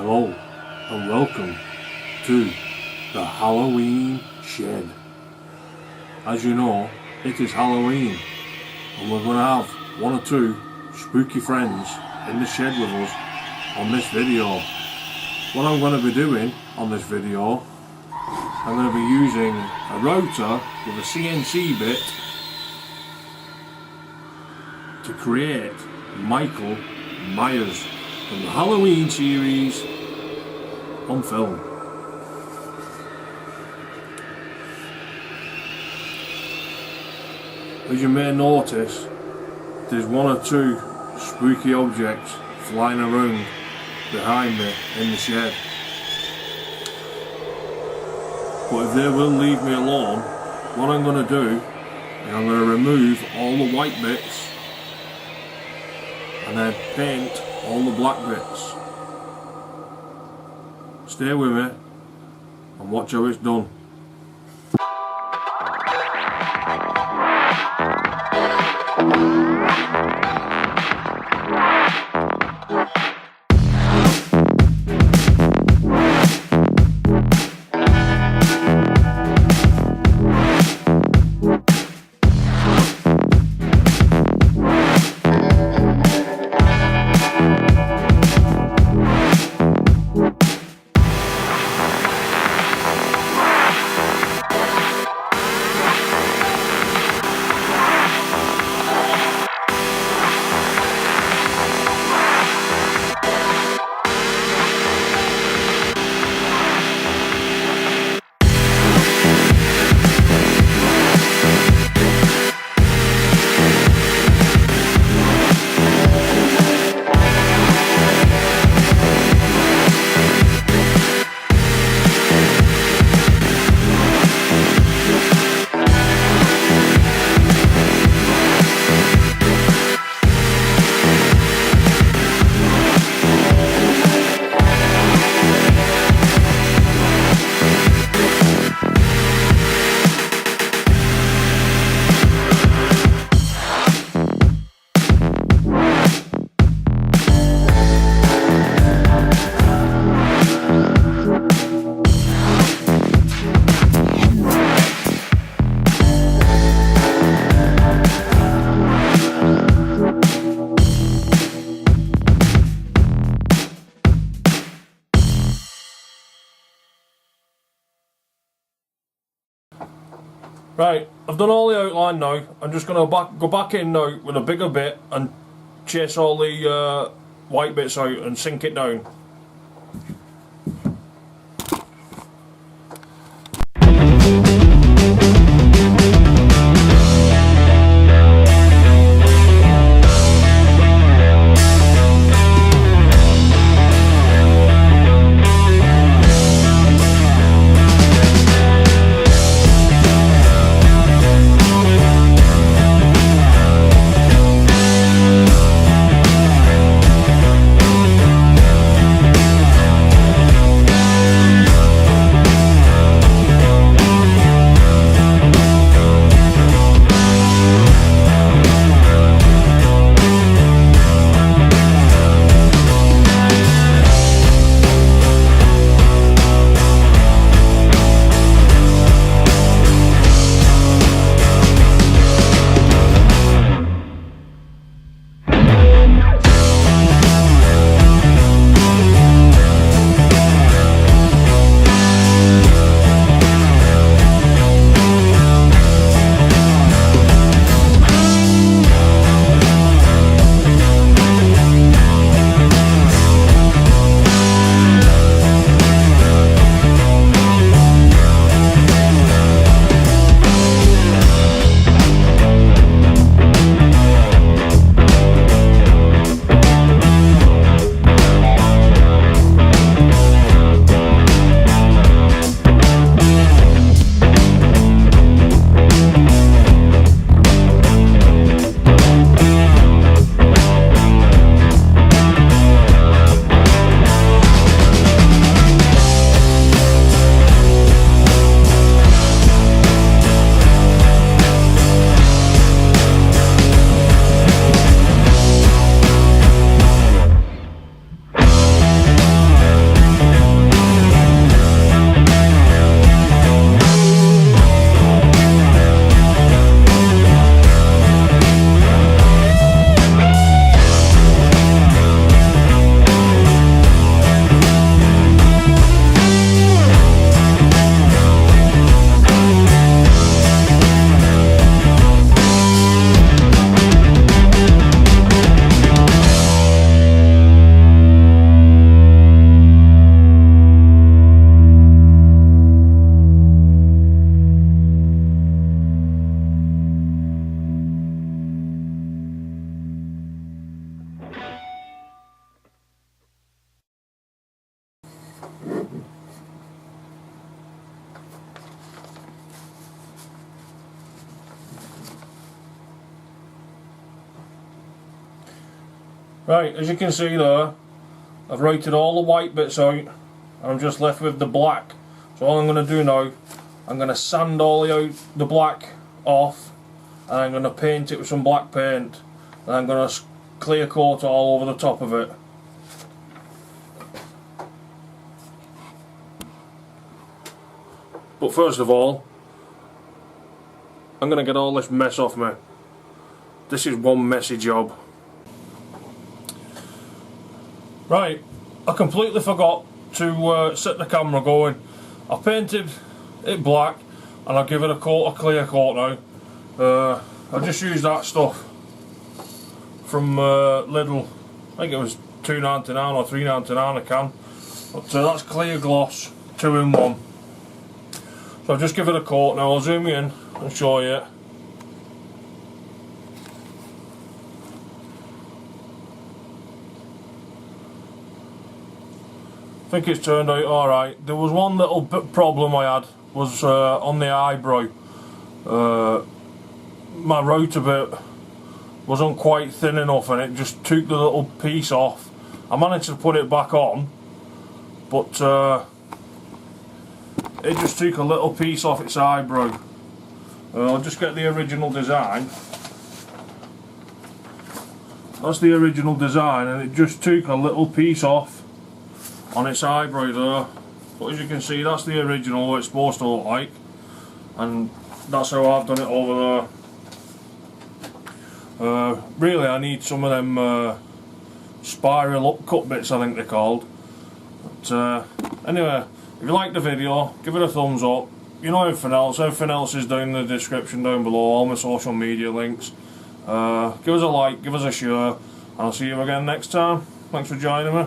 Hello and welcome to the Halloween shed. As you know, it is Halloween and we're going to have one or two spooky friends in the shed with us on this video. What I'm going to be doing on this video, I'm going to be using a router with a CNC bit to create Michael Myers from the Halloween series on film. As you may notice, there's one or two spooky objects flying around behind me in the shed. But if they will leave me alone, what I'm going to do is I'm going to remove all the white bits and then paint all the black bits. Stay with me and watch how it's done. Right, I've done all the outline now. I'm just going to go back in now with a bigger bit and chase all the white bits out and sink it down. Right, as you can see there, I've routed all the white bits out and I'm just left with the black. So all I'm going to do now, I'm going to sand all the black off, and I'm going to paint it with some black paint, and I'm going to clear coat all over the top of it. But first of all, I'm going to get all this mess off me. This is one messy job. Right, I completely forgot to set the camera going. I painted it black and I'll give it a clear coat now. I just used that stuff from Lidl. I think it was £2.99 or £3.99 a can. But that's clear gloss, 2 in 1. So I'll just give it a coat now. I'll zoom in and show you. I think it's turned out alright. There was one little problem I had, was on the eyebrow. My router bit wasn't quite thin enough and it just took the little piece off. I managed to put it back on, but it just took a little piece off its eyebrow. I'll just get the original design. That's the original design, and it just took a little piece off on its eyebrow there. But as you can see, that's the original, what it's supposed to look like, and that's how I've done it over there. Really, I need some of them spiral up cut bits, I think they're called. But anyway, if you like the video, give it a thumbs up. You know everything else is down in the description down below, all my social media links. Give us a like, give us a share, and I'll see you again next time. Thanks for joining me.